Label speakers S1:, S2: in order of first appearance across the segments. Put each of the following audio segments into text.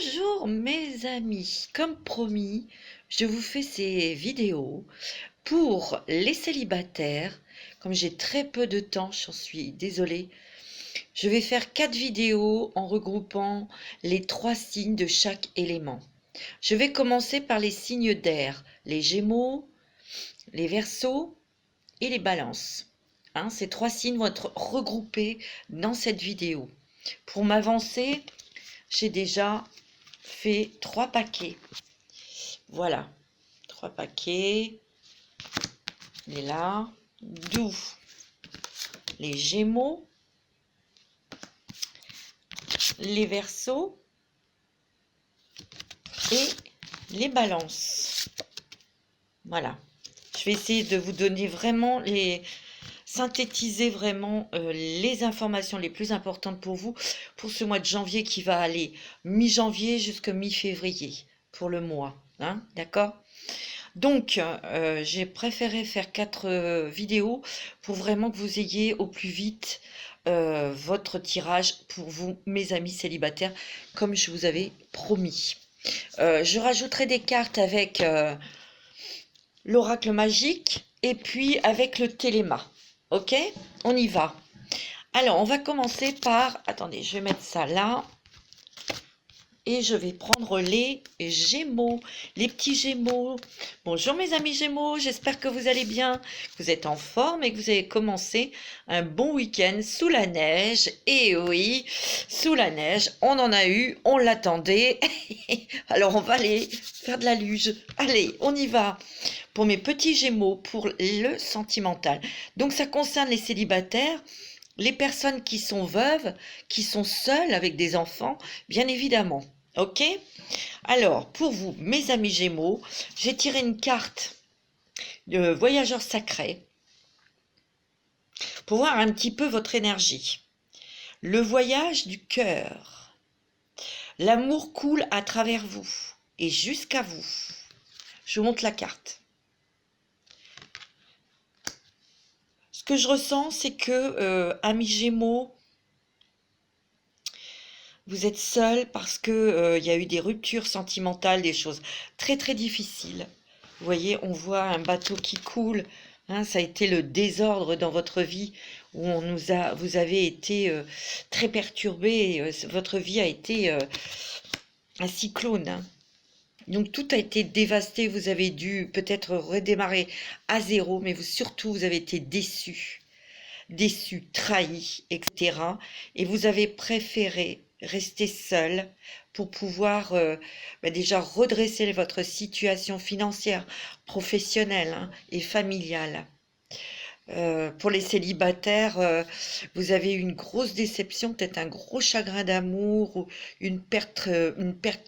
S1: Bonjour mes amis, comme promis, je vous fais ces vidéos pour les célibataires. Comme j'ai très peu de temps, j'en suis désolée. Je vais faire 4 vidéos en regroupant les 3 signes de chaque élément. Je vais commencer par les signes d'air, les Gémeaux, les Verseaux et les Balances. Ces 3 signes vont être regroupés dans cette vidéo. Pour m'avancer, j'ai déjà fait 3 paquets. Voilà, 3 paquets. Et là, d'où les Gémeaux, les Verseaux et les Balances. Voilà. Je vais essayer de vous donner vraiment synthétiser vraiment les informations les plus importantes pour vous pour ce mois de janvier qui va aller mi-janvier jusqu'à mi-février pour le mois. D'accord? Donc, j'ai préféré faire 4 vidéos pour vraiment que vous ayez au plus vite votre tirage pour vous, mes amis célibataires, comme je vous avais promis. Je rajouterai des cartes avec l'oracle magique et puis avec le téléma. Ok? On y va. Alors, on va commencer par... Attendez, je vais mettre ça là. Et je vais prendre les Gémeaux, les petits Gémeaux. Bonjour mes amis Gémeaux, j'espère que vous allez bien, que vous êtes en forme et que vous avez commencé un bon week-end sous la neige. Et oui, sous la neige, on en a eu, on l'attendait. Alors on va aller faire de la luge. Allez, on y va. Pour mes petits Gémeaux, pour le sentimental. Donc ça concerne les célibataires. Les personnes qui sont veuves, qui sont seules avec des enfants, bien évidemment. Ok? Alors, pour vous, mes amis Gémeaux, j'ai tiré une carte de voyageur sacré pour voir un petit peu votre énergie. Le voyage du cœur. L'amour coule à travers vous et jusqu'à vous. Je vous montre la carte. Ce que je ressens, c'est que, amis Gémeaux, vous êtes seul parce que y a eu des ruptures sentimentales, des choses très très difficiles. Vous voyez, on voit un bateau qui coule. Ça a été le désordre dans votre vie où vous avez été très perturbé. Votre vie a été un cyclone. Donc tout a été dévasté. Vous avez dû peut-être redémarrer à zéro, mais surtout vous avez été déçu, trahi, etc. Et vous avez préféré rester seul pour pouvoir déjà redresser votre situation financière, professionnelle et familiale. Pour les célibataires, vous avez eu une grosse déception, peut-être un gros chagrin d'amour ou une perte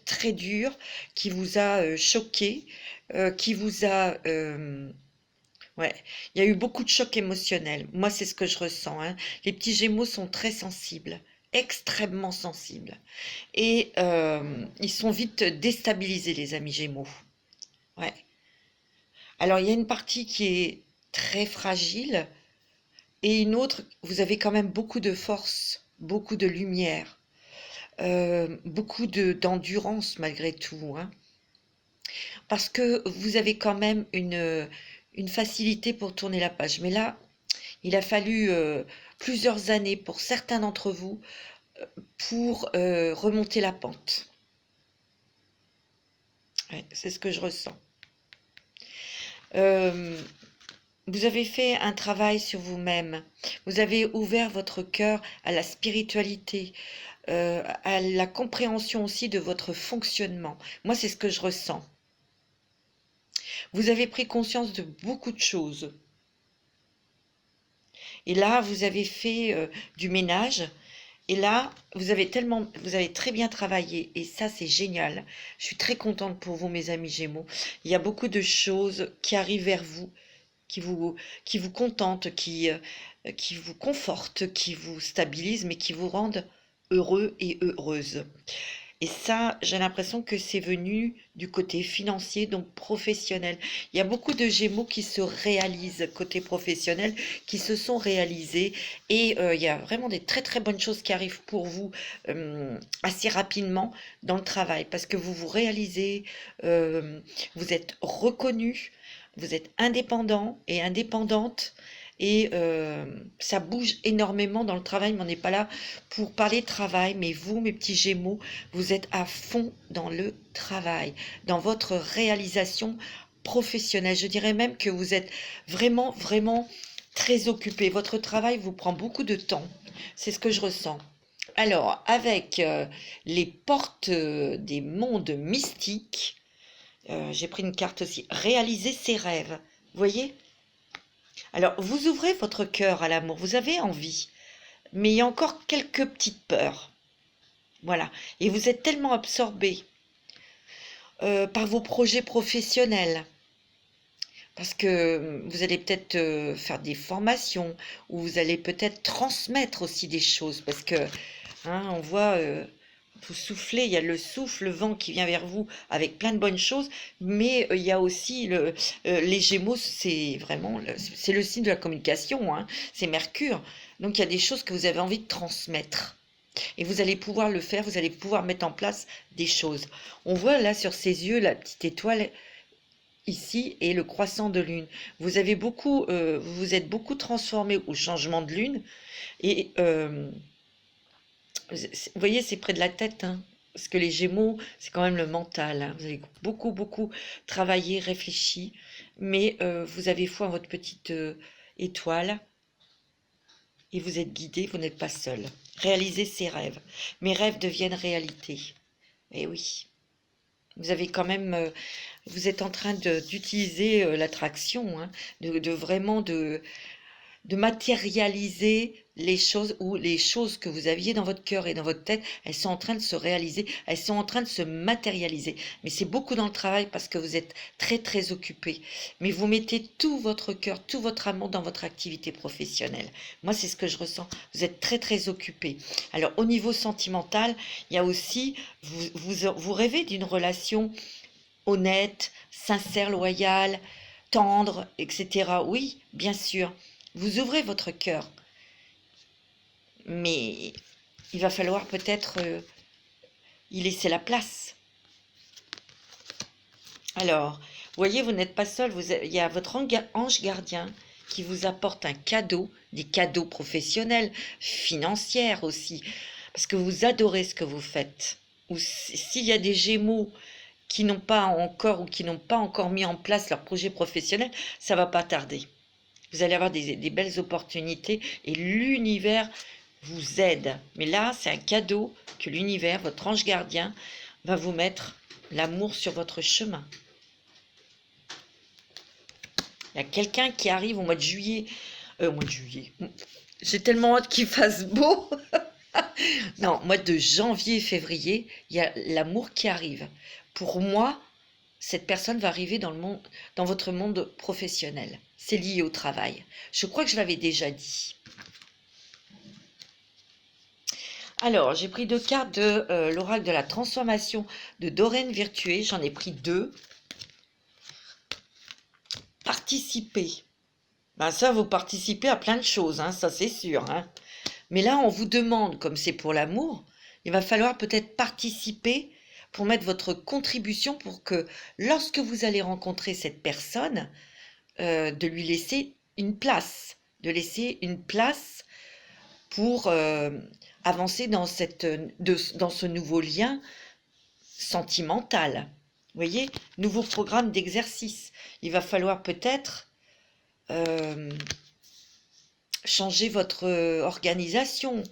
S1: très dure qui vous a choqué, qui vous a... Ouais, il y a eu beaucoup de chocs émotionnels. Moi, c'est ce que je ressens. Les petits Gémeaux sont très sensibles, extrêmement sensibles. Et ils sont vite déstabilisés, les amis Gémeaux. Ouais. Alors, il y a une partie qui est très fragile et une autre, vous avez quand même beaucoup de force, beaucoup de lumière, beaucoup d'endurance malgré tout. Parce que vous avez quand même une facilité pour tourner la page. Mais là, il a fallu plusieurs années pour certains d'entre vous pour remonter la pente. Ouais, c'est ce que je ressens. Vous avez fait un travail sur vous-même. Vous avez ouvert votre cœur à la spiritualité, à la compréhension aussi de votre fonctionnement. Moi, c'est ce que je ressens. Vous avez pris conscience de beaucoup de choses. Et là, vous avez fait du ménage. Et là, vous avez très bien travaillé. Et ça, c'est génial. Je suis très contente pour vous, mes amis Gémeaux. Il y a beaucoup de choses qui arrivent vers vous, qui vous contentent, qui vous confortent, qui vous stabilisent, mais qui vous rendent heureux et heureuses. Et ça, j'ai l'impression que c'est venu du côté financier, donc professionnel. Il y a beaucoup de Gémeaux qui se réalisent côté professionnel, qui se sont réalisés. Et il y a vraiment des très très bonnes choses qui arrivent pour vous assez rapidement dans le travail, parce que vous vous réalisez, vous êtes reconnu, vous êtes indépendant et indépendante. Et ça bouge énormément dans le travail, mais on n'est pas là pour parler travail. Mais vous, mes petits Gémeaux, vous êtes à fond dans le travail, dans votre réalisation professionnelle. Je dirais même que vous êtes vraiment, vraiment très occupé. Votre travail vous prend beaucoup de temps. C'est ce que je ressens. Alors, avec les portes des mondes mystiques, j'ai pris une carte aussi. Réaliser ses rêves. Vous voyez? Alors, vous ouvrez votre cœur à l'amour. Vous avez envie. Mais il y a encore quelques petites peurs. Voilà. Et vous êtes tellement absorbé par vos projets professionnels. Parce que vous allez peut-être faire des formations ou vous allez peut-être transmettre aussi des choses. Parce que, hein, on voit, vous soufflez, il y a le souffle, le vent qui vient vers vous avec plein de bonnes choses. Mais il y a aussi les Gémeaux, c'est vraiment, c'est le signe de la communication, hein, c'est Mercure. Donc il y a des choses que vous avez envie de transmettre. Et vous allez pouvoir le faire, vous allez pouvoir mettre en place des choses. On voit là sur ses yeux la petite étoile ici et le croissant de lune. Vous avez beaucoup, vous vous êtes beaucoup transformé au changement de lune. Et vous voyez, c'est près de la tête, hein, parce que les Gémeaux, c'est quand même le mental, hein. Vous avez beaucoup, beaucoup travaillé, réfléchi, mais vous avez foi en votre petite étoile et vous êtes guidé, vous n'êtes pas seul. Réalisez ses rêves. Mes rêves deviennent réalité. Eh oui. Vous avez quand même, vous êtes en train d'utiliser l'attraction, hein, vraiment de matérialiser les choses, ou les choses que vous aviez dans votre cœur et dans votre tête, elles sont en train de se réaliser, elles sont en train de se matérialiser. Mais c'est beaucoup dans le travail parce que vous êtes très très occupé. Mais vous mettez tout votre cœur, tout votre amour dans votre activité professionnelle. Moi, c'est ce que je ressens. Vous êtes très très occupé. Alors, au niveau sentimental, il y a aussi, vous rêvez d'une relation honnête, sincère, loyale, tendre, etc. Oui, bien sûr. Vous ouvrez votre cœur, mais il va falloir peut-être y laisser la place. Alors, vous voyez, vous n'êtes pas seul, il y a votre ange gardien qui vous apporte un cadeau, des cadeaux professionnels, financiers aussi, parce que vous adorez ce que vous faites. Ou s'il y a des Gémeaux qui n'ont pas encore ou qui n'ont pas encore mis en place leur projet professionnel, ça va pas tarder. Vous allez avoir des belles opportunités et l'univers vous aide. Mais là, c'est un cadeau que l'univers, votre ange gardien, va vous mettre l'amour sur votre chemin. Il y a quelqu'un qui arrive au mois de juillet. J'ai tellement hâte qu'il fasse beau. Non, mois de janvier, février, il y a l'amour qui arrive. Pour moi, cette personne va arriver dans votre monde professionnel. C'est lié au travail. Je crois que je l'avais déjà dit. Alors, j'ai pris 2 cartes de l'oracle de la transformation de Doreen Virtué. J'en ai pris 2. Participer. Ben ça, vous participez à plein de choses, hein, ça c'est sûr, hein. Mais là, on vous demande, comme c'est pour l'amour, il va falloir peut-être participer pour mettre votre contribution pour que lorsque vous allez rencontrer cette personne, de lui laisser une place, pour avancer dans ce nouveau lien sentimental. Vous voyez, nouveau programme d'exercice. Il va falloir peut-être changer votre organisation,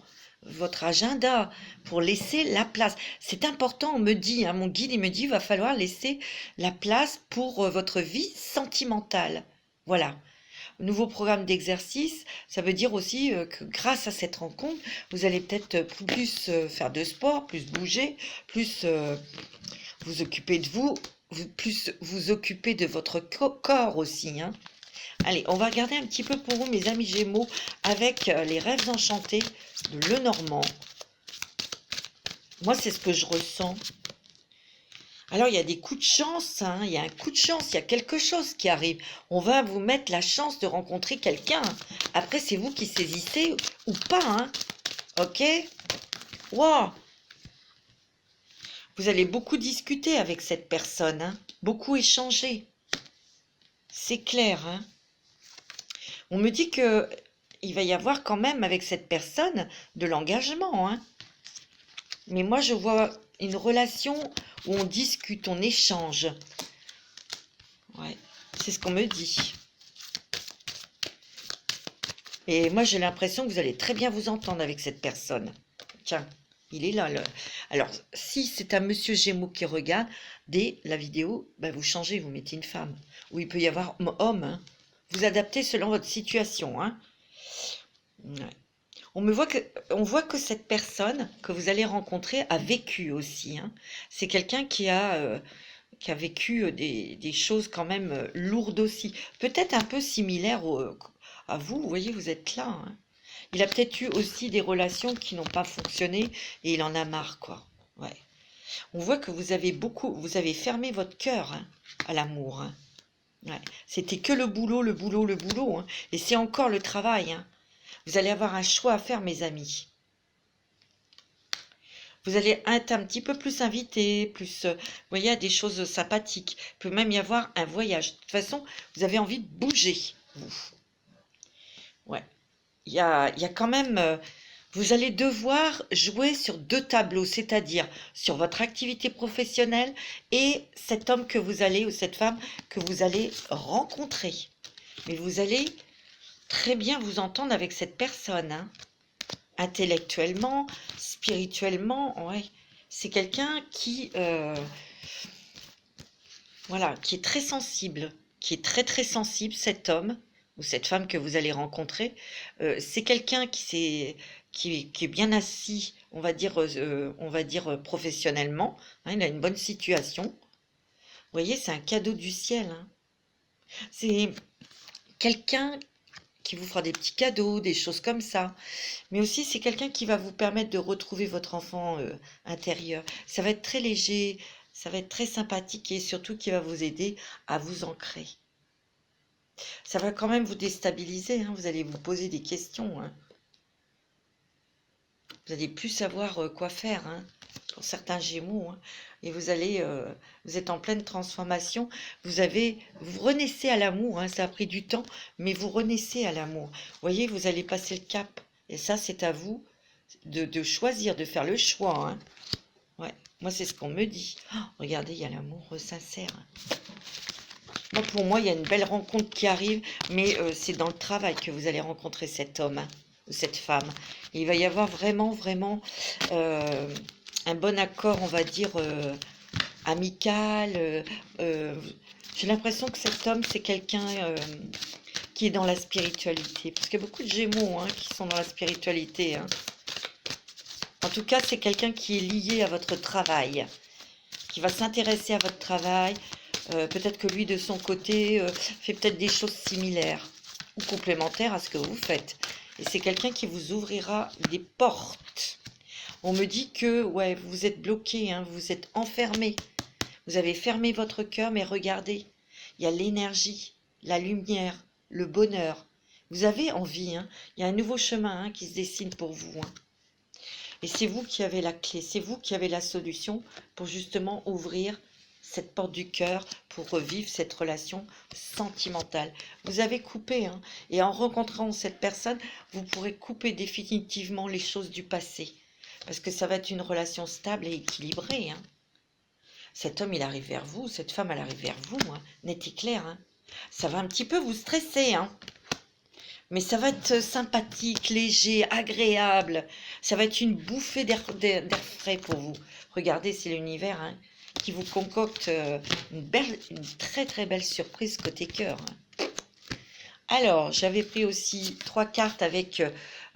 S1: votre agenda, pour laisser la place. C'est important, on me dit, hein, mon guide, il me dit, il va falloir laisser la place pour votre vie sentimentale. Voilà. Nouveau programme d'exercice, ça veut dire aussi que grâce à cette rencontre, vous allez peut-être plus faire de sport, plus bouger, plus vous occuper de vous, plus vous occuper de votre corps aussi, hein. Allez, on va regarder un petit peu pour vous, mes amis Gémeaux, avec les rêves enchantés de Lenormand. Moi, c'est ce que je ressens. Alors, il y a des coups de chance, hein. Il y a un coup de chance, il y a quelque chose qui arrive. On va vous mettre la chance de rencontrer quelqu'un. Après, c'est vous qui saisissez ou pas, hein. Ok? Wow! Vous allez beaucoup discuter avec cette personne, hein. Beaucoup échanger. C'est clair, hein. On me dit que il va y avoir quand même avec cette personne de l'engagement, hein. Mais moi, je vois une relation où on discute, on échange. Ouais, c'est ce qu'on me dit. Et moi, j'ai l'impression que vous allez très bien vous entendre avec cette personne. Tiens, il est là. Alors, si c'est un monsieur Gémeaux qui regarde, dès la vidéo, ben, vous changez, vous mettez une femme. Ou il peut y avoir homme, hein. Vous adaptez selon votre situation, hein. Ouais. On voit que cette personne que vous allez rencontrer a vécu aussi, hein. C'est quelqu'un qui a vécu des choses quand même lourdes aussi. Peut-être un peu similaires à vous, vous voyez, vous êtes là, hein. Il a peut-être eu aussi des relations qui n'ont pas fonctionné et il en a marre, quoi. Ouais. On voit que vous avez fermé votre cœur, hein, à l'amour, hein. Ouais. C'était que le boulot, le boulot, le boulot, hein. Et c'est encore le travail, hein. Vous allez avoir un choix à faire, mes amis. Vous allez être un petit peu plus invité, plus, vous voyez, à des choses sympathiques. Il peut même y avoir un voyage. De toute façon, vous avez envie de bouger, vous. Ouais. Il y a quand même, vous allez devoir jouer sur deux tableaux, c'est-à-dire sur votre activité professionnelle et cet homme que vous allez, ou cette femme que vous allez rencontrer. Mais vous allez très bien vous entendre avec cette personne, hein. Intellectuellement, spirituellement, ouais. C'est quelqu'un voilà, qui est très sensible, qui est très très sensible, cet homme ou cette femme que vous allez rencontrer. C'est quelqu'un qui est bien assis, on va dire professionnellement, hein, il a une bonne situation. Vous voyez, c'est un cadeau du ciel, hein. C'est quelqu'un qui vous fera des petits cadeaux, des choses comme ça. Mais aussi, c'est quelqu'un qui va vous permettre de retrouver votre enfant intérieur. Ça va être très léger, ça va être très sympathique et surtout qui va vous aider à vous ancrer. Ça va quand même vous déstabiliser, hein. Vous allez vous poser des questions, hein. Vous n'allez plus savoir quoi faire, hein, pour certains Gémeaux, hein. Et vous êtes en pleine transformation. Vous renaissez à l'amour, hein. Ça a pris du temps, mais vous renaissez à l'amour. Vous voyez, vous allez passer le cap. Et ça, c'est à vous de choisir, de faire le choix, hein. Ouais, moi, c'est ce qu'on me dit. Oh, regardez, il y a l'amour sincère, hein. Pour moi, il y a une belle rencontre qui arrive, mais c'est dans le travail que vous allez rencontrer cet homme, hein, ou cette femme. Et il va y avoir vraiment, vraiment un bon accord, on va dire, amical. J'ai l'impression que cet homme, c'est quelqu'un qui est dans la spiritualité. Parce qu'il y a beaucoup de Gémeaux, hein, qui sont dans la spiritualité, hein. En tout cas, c'est quelqu'un qui est lié à votre travail, qui va s'intéresser à votre travail. Peut-être que lui, de son côté, fait peut-être des choses similaires ou complémentaires à ce que vous faites. Et c'est quelqu'un qui vous ouvrira des portes. On me dit que ouais, vous êtes bloqué, hein, vous êtes enfermé. Vous avez fermé votre cœur, mais regardez, il y a l'énergie, la lumière, le bonheur. Vous avez envie, hein. Il y a un nouveau chemin, hein, qui se dessine pour vous, hein. Et c'est vous qui avez la clé, c'est vous qui avez la solution pour justement ouvrir cette porte du cœur pour revivre cette relation sentimentale. Vous avez coupé, hein, et en rencontrant cette personne, vous pourrez couper définitivement les choses du passé. Parce que ça va être une relation stable et équilibrée, hein. Cet homme, il arrive vers vous, cette femme, elle arrive vers vous, hein, net et clair, hein. Ça va un petit peu vous stresser, hein. Mais ça va être sympathique, léger, agréable. Ça va être une bouffée d'air frais pour vous. Regardez, c'est l'univers, hein, qui vous concocte une très très belle surprise côté cœur, hein. Alors, j'avais pris aussi 3 cartes avec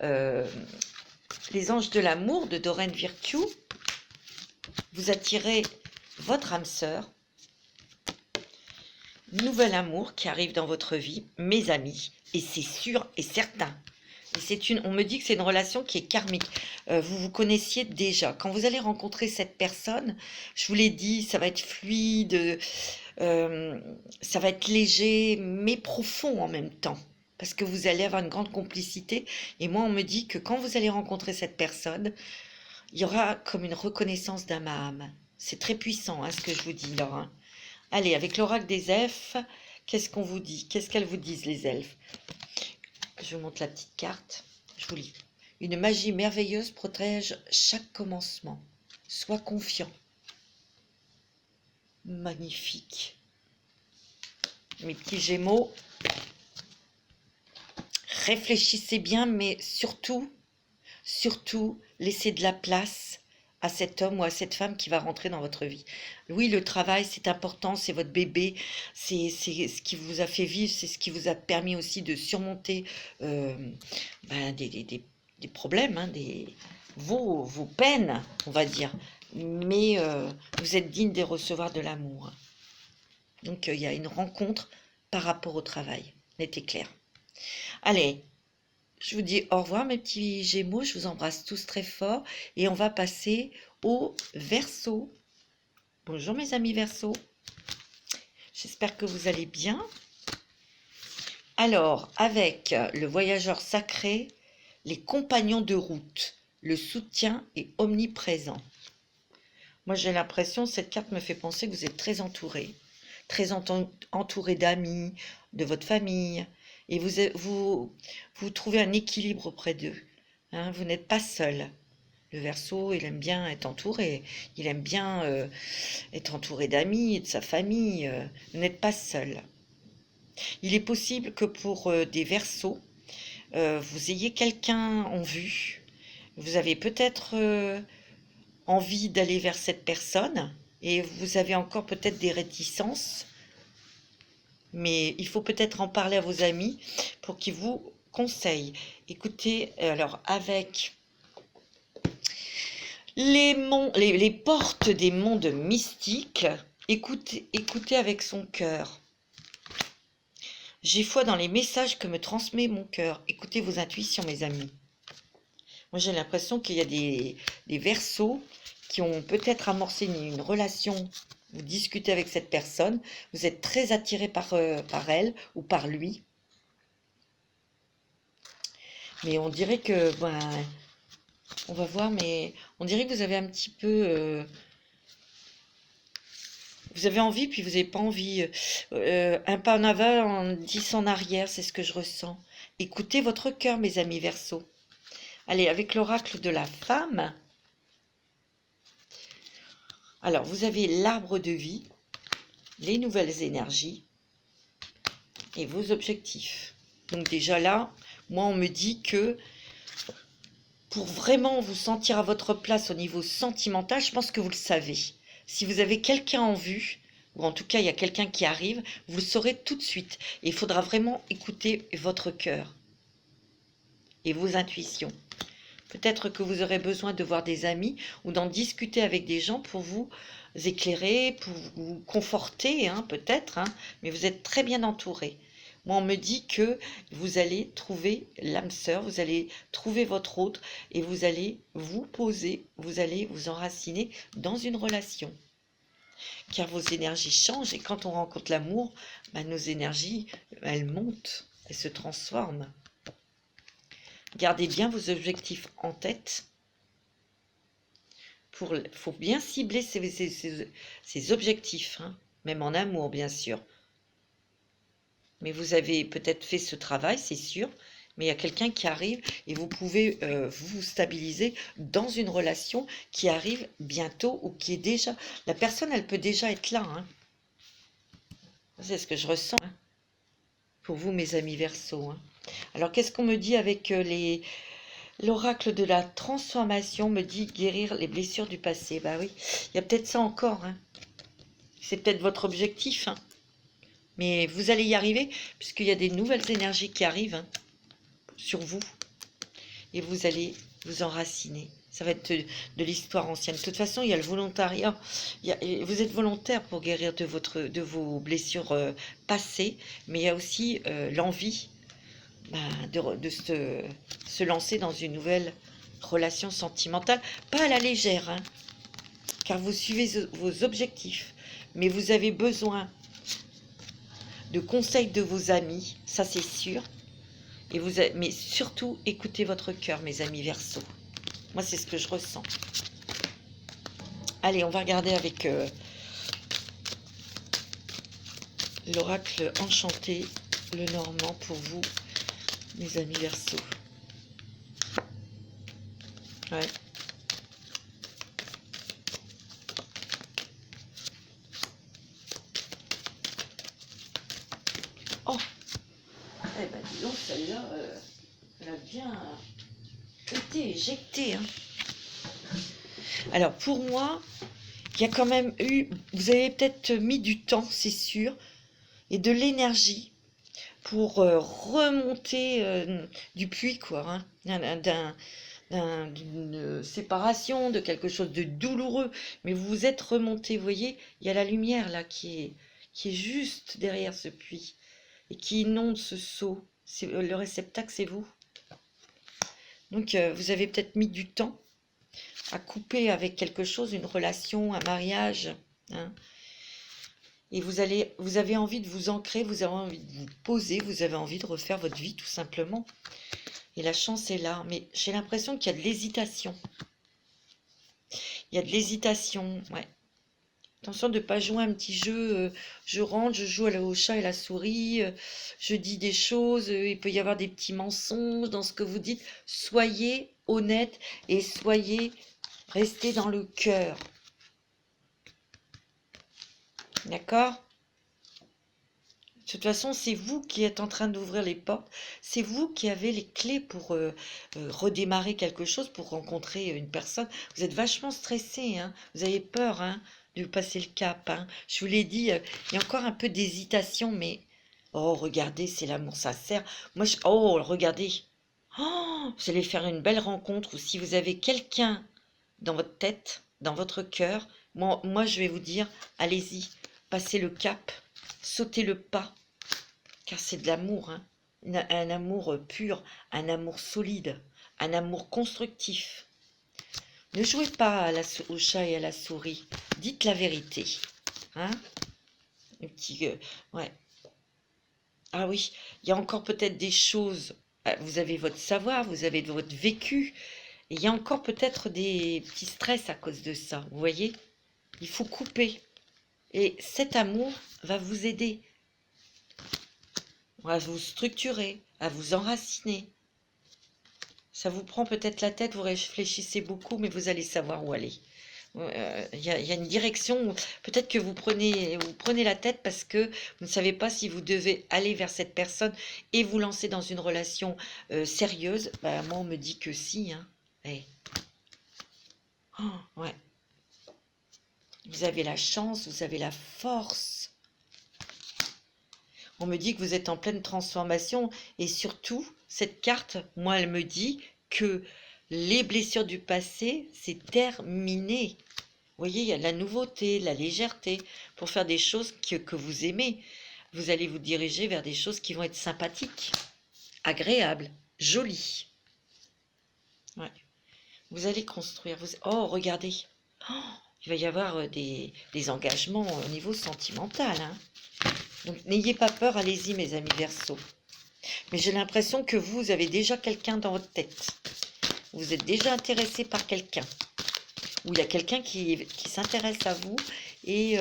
S1: les anges de l'amour de Doreen Virtue. Vous attirez votre âme sœur. Nouvel amour qui arrive dans votre vie, mes amis. Et c'est sûr et certain. On me dit que c'est une relation qui est karmique. Vous vous connaissiez déjà. Quand vous allez rencontrer cette personne, je vous l'ai dit, ça va être fluide, euh, ça va être léger, mais profond en même temps. Parce que vous allez avoir une grande complicité. Et moi, on me dit que quand vous allez rencontrer cette personne, il y aura comme une reconnaissance d'âme à âme. C'est très puissant, hein, ce que je vous dis là, hein. Allez, avec l'oracle des elfes, qu'est-ce qu'on vous dit? Qu'est-ce qu'elles vous disent, les elfes? Je vous montre la petite carte. Je vous lis. Une magie merveilleuse protège chaque commencement. Sois confiant. Magnifique. Mes petits Gémeaux, réfléchissez bien, mais surtout, laissez de la place à cet homme ou à cette femme qui va rentrer dans votre vie. Oui, le travail, c'est important, c'est votre bébé, c'est ce qui vous a fait vivre, c'est ce qui vous a permis aussi de surmonter des problèmes, hein, vos peines, on va dire. Mais vous êtes digne de recevoir de l'amour. Donc, il y a une rencontre par rapport au travail. N'était clair. Allez, je vous dis au revoir mes petits Gémeaux, je vous embrasse tous très fort et on va passer au Verseau. Bonjour mes amis Verseau, j'espère que vous allez bien. Alors, avec le voyageur sacré, les compagnons de route, le soutien est omniprésent. Moi j'ai l'impression, cette carte me fait penser que vous êtes très entouré d'amis, de votre famille, et vous trouvez un équilibre auprès d'eux. Hein, vous n'êtes pas seul. Le Verseau, il aime bien être entouré. Il aime bien être entouré d'amis et de sa famille. Vous n'êtes pas seul. Il est possible que pour des Verseaux, vous ayez quelqu'un en vue. Vous avez peut-être envie d'aller vers cette personne et vous avez encore peut-être des réticences. Mais il faut peut-être en parler à vos amis pour qu'ils vous conseillent. Écoutez, alors avec les portes des mondes mystiques, écoutez avec son cœur. J'ai foi dans les messages que me transmet mon cœur. Écoutez vos intuitions, mes amis. Moi, j'ai l'impression qu'il y a des Verseaux qui ont peut-être amorcé une relation. Vous discutez avec cette personne, vous êtes très attiré par elle ou par lui. Mais on dirait que, on va voir, mais on dirait que vous avez un petit peu... vous avez envie, puis vous n'avez pas envie. Un pas en avant, 10 en arrière, c'est ce que je ressens. Écoutez votre cœur, mes amis Verseaux. Allez, avec l'oracle de la femme... Alors, vous avez l'arbre de vie, les nouvelles énergies et vos objectifs. Donc déjà là, moi on me dit que pour vraiment vous sentir à votre place au niveau sentimental, je pense que vous le savez. Si vous avez quelqu'un en vue, ou en tout cas il y a quelqu'un qui arrive, vous le saurez tout de suite. Et il faudra vraiment écouter votre cœur et vos intuitions. Peut-être que vous aurez besoin de voir des amis ou d'en discuter avec des gens pour vous éclairer, pour vous conforter, hein, peut-être, hein, mais vous êtes très bien entouré. Moi, on me dit que vous allez trouver l'âme sœur, vous allez trouver votre autre et vous allez vous poser, vous allez vous enraciner dans une relation. Car vos énergies changent et quand on rencontre l'amour, nos énergies, elles montent, elles se transforment. Gardez bien vos objectifs en tête. Il faut bien cibler ces objectifs, hein, même en amour, bien sûr. Mais vous avez peut-être fait ce travail, c'est sûr, mais il y a quelqu'un qui arrive et vous pouvez vous stabiliser dans une relation qui arrive bientôt ou qui est déjà... La personne, elle peut déjà être là. Hein. C'est ce que je ressens, hein, pour vous, mes amis Verseaux. Hein. Alors, qu'est-ce qu'on me dit avec l'oracle de la transformation me dit guérir les blessures du passé. Bah oui, il y a peut-être ça encore. Hein. C'est peut-être votre objectif. Hein. Mais vous allez y arriver, puisqu'il y a des nouvelles énergies qui arrivent, hein, sur vous. Et vous allez vous enraciner. Ça va être de l'histoire ancienne. De toute façon, il y a le volontariat. Vous êtes volontaire pour guérir de vos blessures passées, mais il y a aussi l'envie de se lancer dans une nouvelle relation sentimentale. Pas à la légère, hein, car vous suivez vos objectifs, mais vous avez besoin de conseils de vos amis, ça c'est sûr. Mais surtout, écoutez votre cœur, mes amis Verseau. Moi, c'est ce que je ressens. Allez, on va regarder avec l'oracle enchanté, le normand, pour vous, mes amis Verseau. Ouais. Oh, eh ben dis donc, celle-là, elle a bien été éjectée, hein. Alors, pour moi, il y a quand même eu... Vous avez peut-être mis du temps, c'est sûr, et de l'énergie pour remonter du puits, quoi, hein, d'une séparation, de quelque chose de douloureux. Mais vous vous êtes remonté, vous voyez, il y a la lumière là qui est juste derrière ce puits et qui inonde ce seau. Le réceptacle, c'est vous. Donc, vous avez peut-être mis du temps à couper avec quelque chose, une relation, un mariage, hein. Et vous avez envie de vous ancrer, vous avez envie de vous poser, vous avez envie de refaire votre vie tout simplement. Et la chance est là, mais j'ai l'impression qu'il y a de l'hésitation. Il y a de l'hésitation, ouais. Attention de ne pas jouer un petit jeu, je rentre, je joue au chat et la souris, je dis des choses, il peut y avoir des petits mensonges dans ce que vous dites. Soyez honnête et restez dans le cœur. D'accord ? De toute façon, c'est vous qui êtes en train d'ouvrir les portes. C'est vous qui avez les clés pour redémarrer quelque chose, pour rencontrer une personne. Vous êtes vachement stressé, hein. Vous avez peur, hein, de passer le cap, hein. Je vous l'ai dit, il y a encore un peu d'hésitation, mais... Oh, regardez, c'est l'amour sincère. Oh, regardez. Oh, vous allez faire une belle rencontre. Ou si vous avez quelqu'un dans votre tête, dans votre cœur, moi, je vais vous dire, allez-y, passez le cap. Sautez le pas, car c'est de l'amour, hein. Un amour pur, un amour solide, un amour constructif. Ne jouez pas au chat et à la souris, dites la vérité, hein. Un petit, ouais. Ah oui, il y a encore peut-être des choses, vous avez votre savoir, vous avez votre vécu, et il y a encore peut-être des petits stress à cause de ça, vous voyez. Il faut couper, et cet amour va vous aider à vous structurer, à vous enraciner. Ça vous prend peut-être la tête, vous réfléchissez beaucoup, mais vous allez savoir où aller. Il y a une direction, peut-être que vous prenez la tête parce que vous ne savez pas si vous devez aller vers cette personne et vous lancer dans une relation sérieuse. Bah, moi, on me dit que si, hein. Hey. Oh, ouais. Vous avez la chance, vous avez la force. On me dit que vous êtes en pleine transformation et surtout, cette carte, moi, elle me dit que les blessures du passé, c'est terminé. Vous voyez, il y a de la nouveauté, de la légèreté pour faire des choses que vous aimez. Vous allez vous diriger vers des choses qui vont être sympathiques, agréables, jolies. Ouais. Vous allez construire. Oh, regardez. Oh, il va y avoir des engagements au niveau sentimental, hein. Donc, n'ayez pas peur, allez-y, mes amis Verseau. Mais j'ai l'impression que vous avez déjà quelqu'un dans votre tête. Vous êtes déjà intéressé par quelqu'un. Ou il y a quelqu'un qui s'intéresse à vous et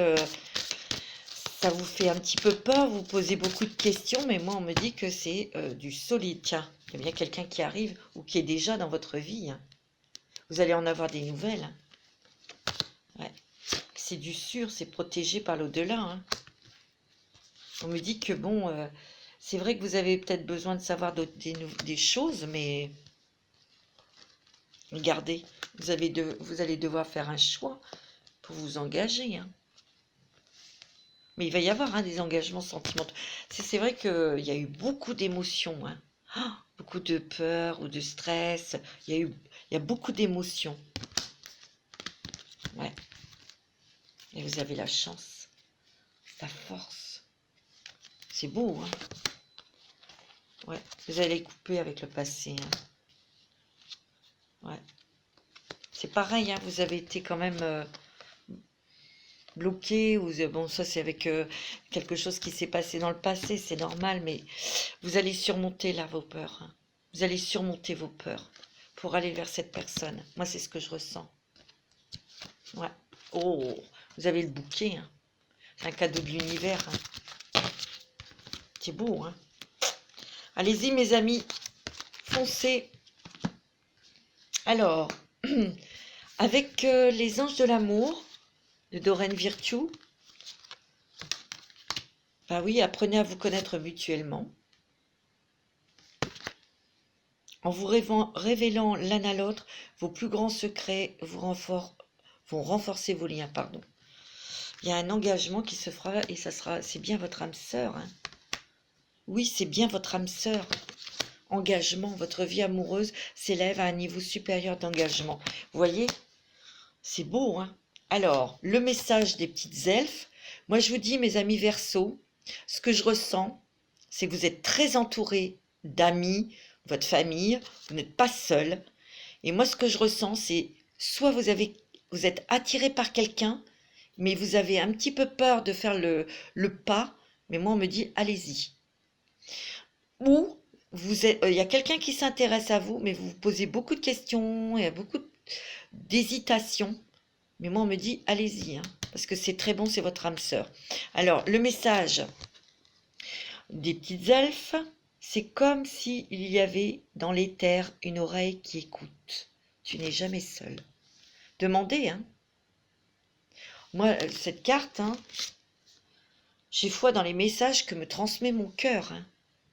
S1: ça vous fait un petit peu peur, vous posez beaucoup de questions, mais moi, on me dit que c'est du solide. Tiens, il y a bien quelqu'un qui arrive ou qui est déjà dans votre vie, hein. Vous allez en avoir des nouvelles, hein. Ouais. C'est du sûr, c'est protégé par l'au-delà, hein. On me dit que bon, c'est vrai que vous avez peut-être besoin de savoir des choses, mais regardez, vous allez devoir faire un choix pour vous engager, hein. Mais il va y avoir, hein, des engagements sentimentaux. C'est vrai qu'il y a eu beaucoup d'émotions, hein. Oh, beaucoup de peur ou de stress. Il y a beaucoup d'émotions. Ouais. Et vous avez la chance, la force. C'est beau, hein. Ouais, vous allez couper avec le passé. Ouais. C'est pareil, vous avez été quand même bloqué. Ou, bon, ça c'est avec quelque chose qui s'est passé dans le passé, c'est normal, mais vous allez surmonter là vos peurs. Vous allez surmonter vos peurs pour aller vers cette personne. Moi, c'est ce que je ressens. Ouais. Oh, vous avez le bouquet. C'est un cadeau de l'univers. C'est beau. Allez-y, mes amis. Foncez. Alors, avec les anges de l'amour de Doreen Virtue, bah oui, apprenez à vous connaître mutuellement. En vous révélant l'un à l'autre, vos plus grands secrets vont renforcer vos liens, pardon. Il y a un engagement qui se fera et c'est bien votre âme sœur. Oui, c'est bien votre âme sœur. Engagement, votre vie amoureuse s'élève à un niveau supérieur d'engagement. Vous voyez, c'est beau, Alors, le message des petites elfes, moi je vous dis, mes amis Verseaux, ce que je ressens, c'est que vous êtes très entourés d'amis, votre famille, vous n'êtes pas seul. Et moi, ce que je ressens, c'est soit vous êtes attiré par quelqu'un, mais vous avez un petit peu peur de faire le pas, mais moi, on me dit, allez-y. Ou il y a quelqu'un qui s'intéresse à vous, mais vous vous posez beaucoup de questions, il y a beaucoup d'hésitation. Mais moi, on me dit, allez-y, parce que c'est très bon, c'est votre âme sœur. Alors, le message des petites elfes, c'est comme s'il y avait dans l'éther une oreille qui écoute. Tu n'es jamais seul. Demandez, Moi, cette carte, j'ai foi dans les messages que me transmet mon cœur.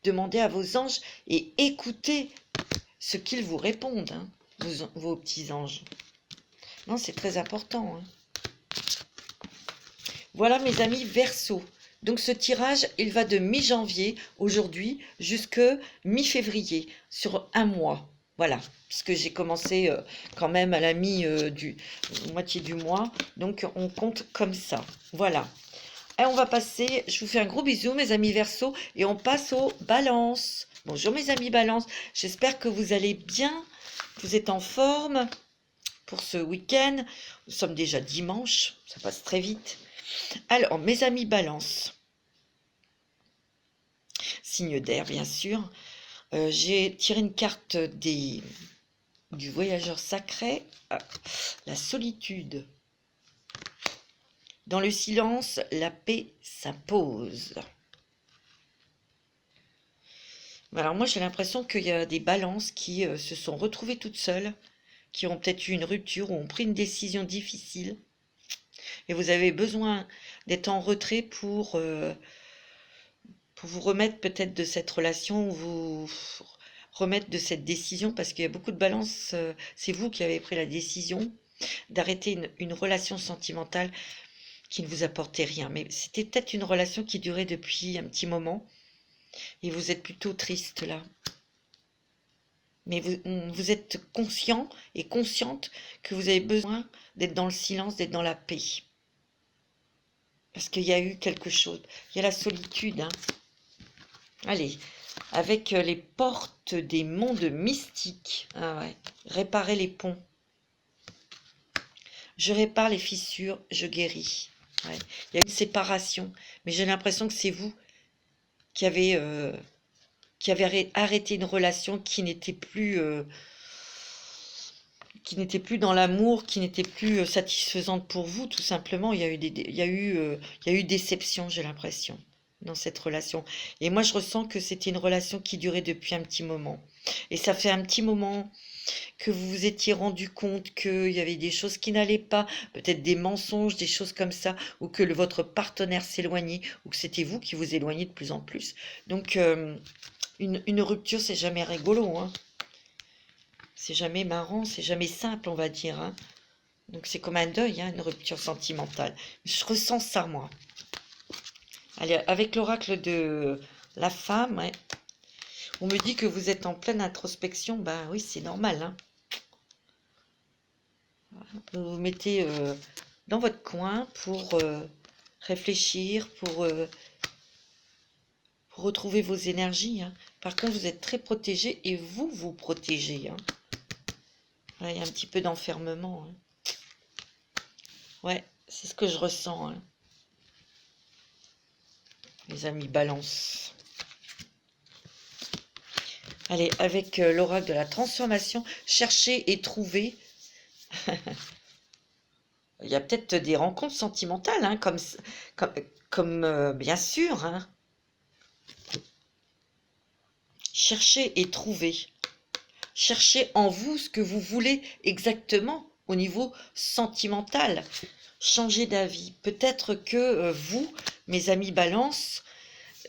S1: Demandez à vos anges et écoutez ce qu'ils vous répondent, vos petits anges. Non, c'est très important. Voilà, mes amis Verseaux. Donc ce tirage, il va de mi-janvier, aujourd'hui, jusque mi-février, sur un mois. Voilà, puisque j'ai commencé quand même à la moitié du mois. Donc on compte comme ça. Voilà. Et on va passer, je vous fais un gros bisou, mes amis Verseaux, et on passe aux balances. Bonjour mes amis Balance, j'espère que vous allez bien, que vous êtes en forme pour ce week-end. Nous sommes déjà dimanche, ça passe très vite. Alors, mes amis Balance, signe d'air bien sûr, j'ai tiré une carte du voyageur sacré, la solitude. Dans le silence, la paix s'impose. Alors moi j'ai l'impression qu'il y a des balances qui se sont retrouvées toutes seules, qui ont peut-être eu une rupture ou ont pris une décision difficile. Et vous avez besoin d'être en retrait pour vous remettre peut-être de cette relation, ou vous remettre de cette décision, parce qu'il y a beaucoup de balances, c'est vous qui avez pris la décision d'arrêter une relation sentimentale qui ne vous apportait rien. Mais c'était peut-être une relation qui durait depuis un petit moment, et vous êtes plutôt triste là. Mais vous êtes conscient et consciente que vous avez besoin d'être dans le silence, d'être dans la paix. Parce qu'il y a eu quelque chose. Il y a la solitude. Allez, avec les portes des mondes mystiques. Ah ouais. Réparer les ponts. Je répare les fissures, je guéris. Ouais. Il y a une séparation. Mais j'ai l'impression que c'est vous qui avez arrêté une relation qui n'était plus dans l'amour, qui n'était plus satisfaisante pour vous, tout simplement. Il y a eu déception, j'ai l'impression, dans cette relation. Et moi, je ressens que c'était une relation qui durait depuis un petit moment. Et ça fait un petit moment que vous vous étiez rendu compte qu'il y avait des choses qui n'allaient pas, peut-être des mensonges, des choses comme ça, ou que votre partenaire s'éloignait, ou que c'était vous qui vous éloignez de plus en plus. Donc, une rupture, c'est jamais rigolo, C'est jamais marrant, c'est jamais simple, on va dire. Donc c'est comme un deuil, une rupture sentimentale. Je ressens ça, moi. Allez, avec l'oracle de la femme, on me dit que vous êtes en pleine introspection. Ben oui, c'est normal. Vous vous mettez dans votre coin pour réfléchir, pour pour retrouver vos énergies, hein. Par contre, vous êtes très protégé et vous vous protégez, hein. Ouais, il y a un petit peu d'enfermement, hein. Ouais, c'est ce que je ressens, hein. Les amis Balance. Allez, avec l'oracle de la transformation, cherchez et trouvez. Il y a peut-être des rencontres sentimentales, hein, comme bien sûr, hein. Cherchez et trouvez. Cherchez en vous ce que vous voulez exactement au niveau sentimental. Changez d'avis. Peut-être que vous, mes amis Balance,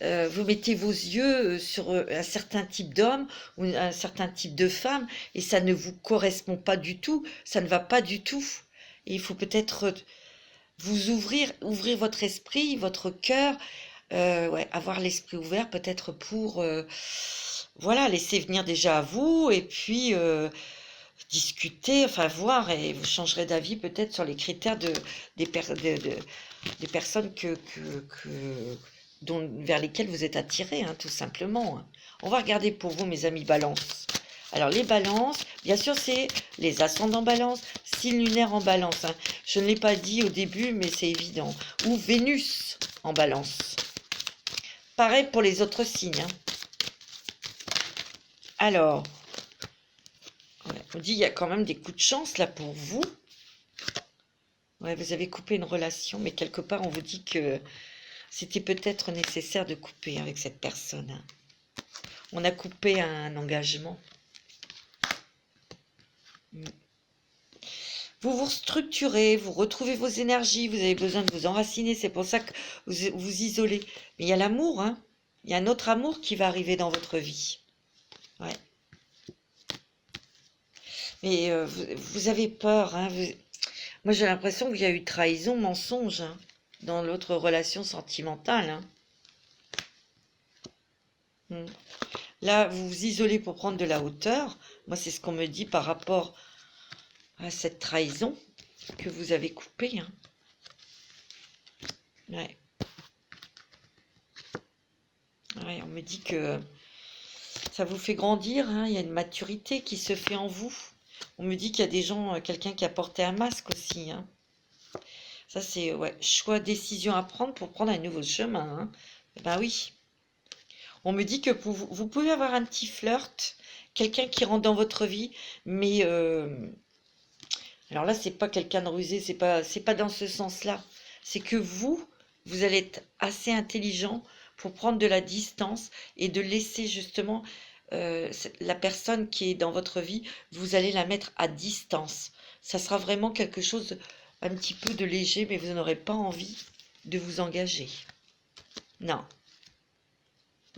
S1: vous mettez vos yeux sur un certain type d'homme ou un certain type de femme et ça ne vous correspond pas du tout, ça ne va pas du tout. Et il faut peut-être vous ouvrir votre esprit, votre cœur, ouais, avoir l'esprit ouvert peut-être pour voilà, laisser venir déjà à vous et puis discuter, enfin voir et vous changerez d'avis peut-être sur les critères des personnes vers lesquelles vous êtes attiré, hein, tout simplement, hein. On va regarder pour vous, mes amis Balance. Alors, les balances, bien sûr, c'est les ascendants Balance, signe lunaire en Balance, hein. Je ne l'ai pas dit au début, mais c'est évident. Ou Vénus en Balance. Pareil pour les autres signes, hein. Alors, ouais, on dit il y a quand même des coups de chance là pour vous. Ouais, vous avez coupé une relation, mais quelque part, on vous dit que c'était peut-être nécessaire de couper avec cette personne, hein. On a coupé un engagement. Vous vous structurez, vous retrouvez vos énergies, vous avez besoin de vous enraciner, c'est pour ça que vous vous isolez. Mais il y a l'amour, hein. Il y a un autre amour qui va arriver dans votre vie. Ouais. Mais vous avez peur, hein. Moi, j'ai l'impression qu'il y a eu trahison, mensonge, hein, dans l'autre relation sentimentale, hein. Là, vous vous isolez pour prendre de la hauteur. Moi, c'est ce qu'on me dit par rapport à cette trahison que vous avez coupée, hein. Ouais. Ouais, on me dit que ça vous fait grandir, hein. Il y a une maturité qui se fait en vous. On me dit qu'il y a des gens, quelqu'un qui a porté un masque aussi, hein. Ça, c'est ouais, choix, décision à prendre pour prendre un nouveau chemin, hein. Ben oui. On me dit que vous pouvez avoir un petit flirt, quelqu'un qui rentre dans votre vie, mais alors là, c'est pas quelqu'un de rusé, c'est pas dans ce sens-là. C'est que vous allez être assez intelligent pour prendre de la distance et de laisser justement la personne qui est dans votre vie, vous allez la mettre à distance. Ça sera vraiment quelque chose un petit peu de léger, mais vous n'aurez pas envie de vous engager. Non,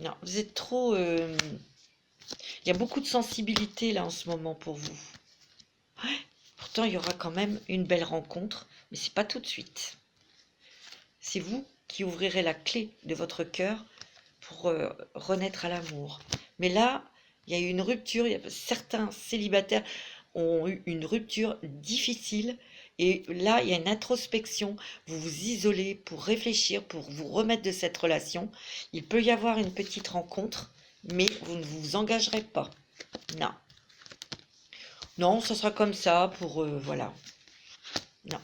S1: non, vous êtes trop... Il y a beaucoup de sensibilité là en ce moment pour vous. Ouais. Pourtant, il y aura quand même une belle rencontre, mais c'est pas tout de suite. C'est vous qui ouvrirez la clé de votre cœur pour renaître à l'amour. Mais là, il y a eu une rupture. Certains célibataires ont eu une rupture difficile. Et là, il y a une introspection. Vous vous isolez pour réfléchir, pour vous remettre de cette relation. Il peut y avoir une petite rencontre, mais vous ne vous engagerez pas. Non. Non, ça sera comme ça pour... voilà. Non.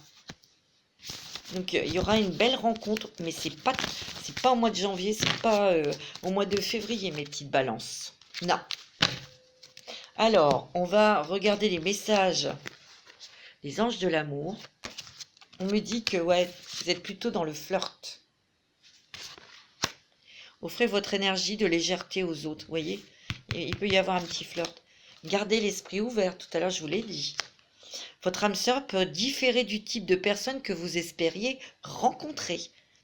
S1: Donc, il y aura une belle rencontre, mais c'est pas au mois de janvier, c'est pas au mois de février, mes petites balances. Non. Alors, on va regarder les messages des anges de l'amour. On me dit que, ouais, vous êtes plutôt dans le flirt. Offrez votre énergie de légèreté aux autres, vous voyez. Il peut y avoir un petit flirt. Gardez l'esprit ouvert, tout à l'heure, je vous l'ai dit. Votre âme sœur peut différer du type de personne que vous espériez rencontrer.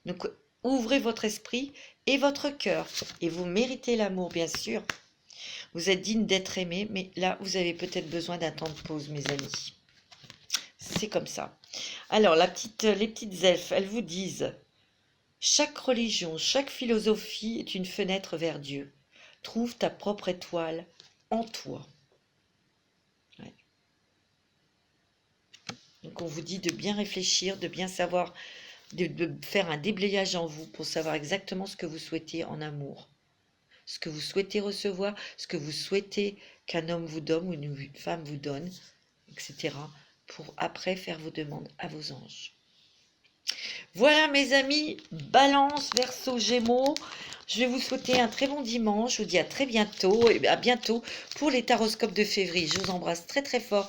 S1: Donc, ouvrez votre esprit et votre cœur. Et vous méritez l'amour, bien sûr. Vous êtes digne d'être aimé, mais là, vous avez peut-être besoin d'un temps de pause, mes amis. C'est comme ça. Alors, les petites elfes, elles vous disent, chaque religion, chaque philosophie est une fenêtre vers Dieu. Trouve ta propre étoile en toi. Ouais. Donc, on vous dit de bien réfléchir, de bien savoir, de faire un déblayage en vous pour savoir exactement ce que vous souhaitez en amour. ce que vous souhaitez recevoir, ce que vous souhaitez qu'un homme vous donne ou une femme vous donne, etc. pour après faire vos demandes à vos anges. Voilà mes amis, Balance, Verseau, Gémeaux. Je vais vous souhaiter un très bon dimanche. Je vous dis à très bientôt et à bientôt pour les taroscopes de février. Je vous embrasse très très fort.